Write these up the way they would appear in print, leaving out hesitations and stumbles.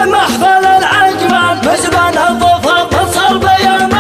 بمحفل العجمان مزبان الظفر من صلب يوم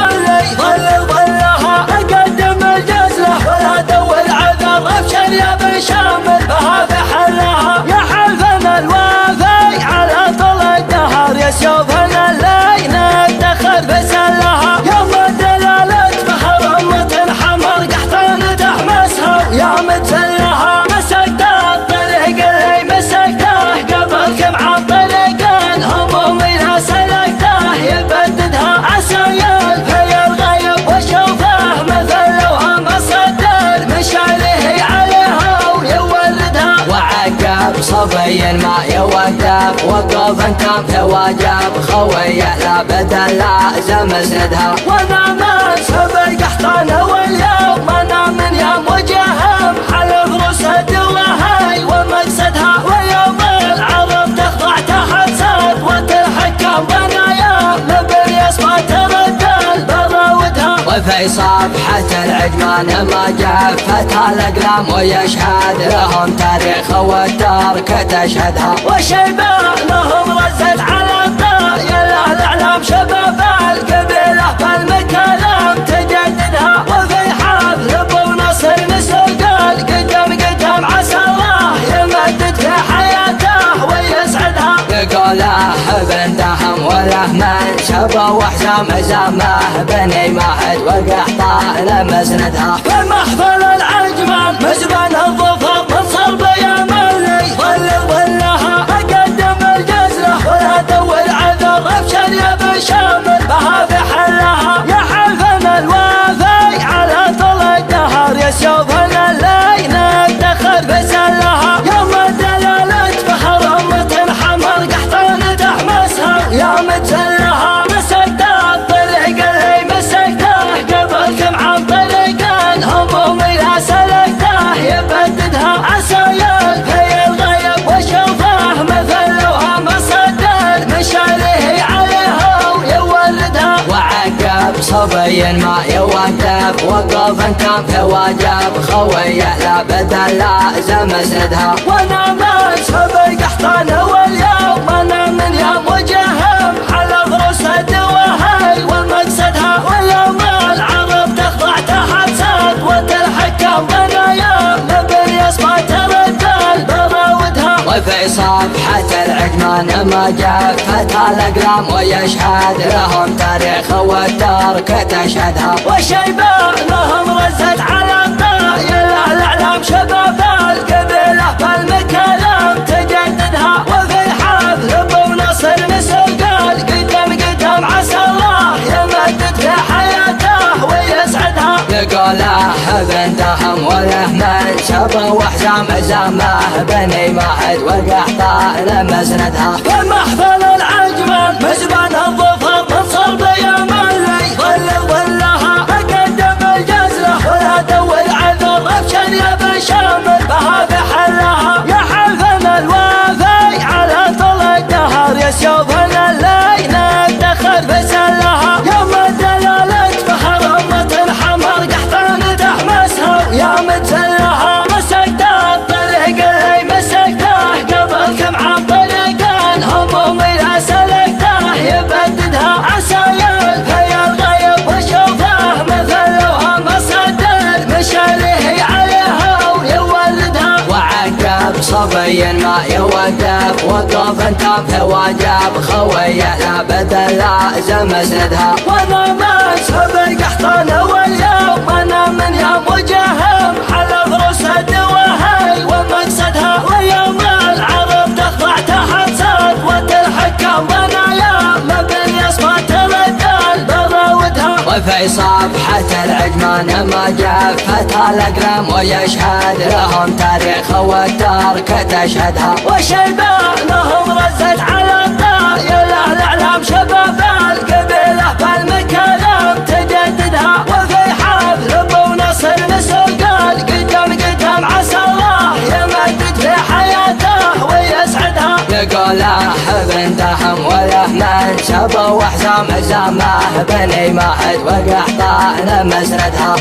اللي ظلها أقدم الجزلة ولا دول عذر أبشر يا بن شامل بها بحلها يا حلفنا الوافي على طول الدهر يا شوفنا اللي نفتخر بسلها يوم دلالة بحر أمة حمر قحطان تحمسها يا متسلها مسكت الطريق اللي مسكته قبلكم عن طريق الهموم إذا سلكته يبددها عسايل في الغيب وشوفه مثل لوها مصدر مشعله عليها ويوردها وعقب صبي ما يوقف وقف انتم في واجب خويه لا بدل لازم اسندها وانا من سبق قحطان واليوم انا من يوم وجههم حلف رسد وهي ومقصدها ويوم العرب تخضع تحت سطوة الحكام بنايا لبن يصفى ترد البراودها وفي صفحة العجمان ما جفت الأقلام ويشهد لهم تاريخ والترك تشهدها وشيبانهم رزت على الطايل الأعلام شباب القبيلة بالمكالم تجددها وفي حفل أبو نصر نسوق القدم عسى الله يمدد في حياته ويسعدها يقوله ابن دهم وله من شبه وحزام زمه بني مهد وقحطان مسندها في محفل العجمان مزبان الظفر من صلب يوم اللي ظلها أقدم الجزلة ولا دول عذر أبشر يا بن شامل بها بحلها يا حلفنا الوافي على طول الدهر يا شوفنا اللي نفتخر بسلها يوم دلالة بحر أمة حمر قحطان تحمسها يا متسلها مسكت الطريق اللي مسكته قبلكم عن طريق الهموم إذا سلكته يبددها عسايل في الغيب وشوفه مثل لوها مصدر مشعله عليها ويوردها وعقب صبي ما يوقف وقف انتم في واجب خويه لا بدل لازم اسندها وانا من سبق قحطان واليوم انا من يوم وجههم حلف رسد وهي ومقصدها ويوم العرب تخضع تحت سطوة الحكام بنايا لبن يصفى ترد البراودها وفي صفحة العجمان ما جفت الأقلام ويشهد لهم تاريخ والترك تشهدها وشيبانهم رزت على الطايل الأعلام شباب القبيلة بالمكالم تجددها وفي حفل أبو نصر نسوق القدم عسى الله يمدد في حياته ويسعدها يقوله ابن دهم وله من شبه وحزام زمه بني مهد وقحطان مسندها في محفل العجمان مزبان الظفر من صلب يوم اللي ظلها أقدم الجزلة ولا دول عذر أبشر يا بن شامل بها بحلها يا حلفنا الوافي على طول الدهر يا شوفنا اللي نفتخر بسلها يوم دلالة بحر أمة حمر قحطان تحمسها يا متسلها مسكت الطريق اللي مسكته قبلكم عن طريق الهموم إذا سلكته يبددها عسايل في الغيب وشوفه مثل لوها مصدر مشعله عليها ويوردها وعقب صبي ما يوقف وقف انتم في واجب خويه لا بدل لازم اسندها وانا من سبق قحطان واليوم انا من يوم وجههم حلف رسد وهي ومقصدها ويوم العرب تخضع تحت سطوة الحكام بنايا لبن يصفى ترد البراودها وفي صفحة العجمان ما جفت الأقلام ويشهد لهم تاريخ والترك تشهدها وشيبانهم رزت على الطايل الأعلام شباب القبيلة بالمكالم تجددها وفي حفل أبو نصر نسوق القدم عسى الله يمدد في حياته ويسعدها يقوله ابن دهم وله من شبه وحزام زمه بني مهد وقحطان مسندها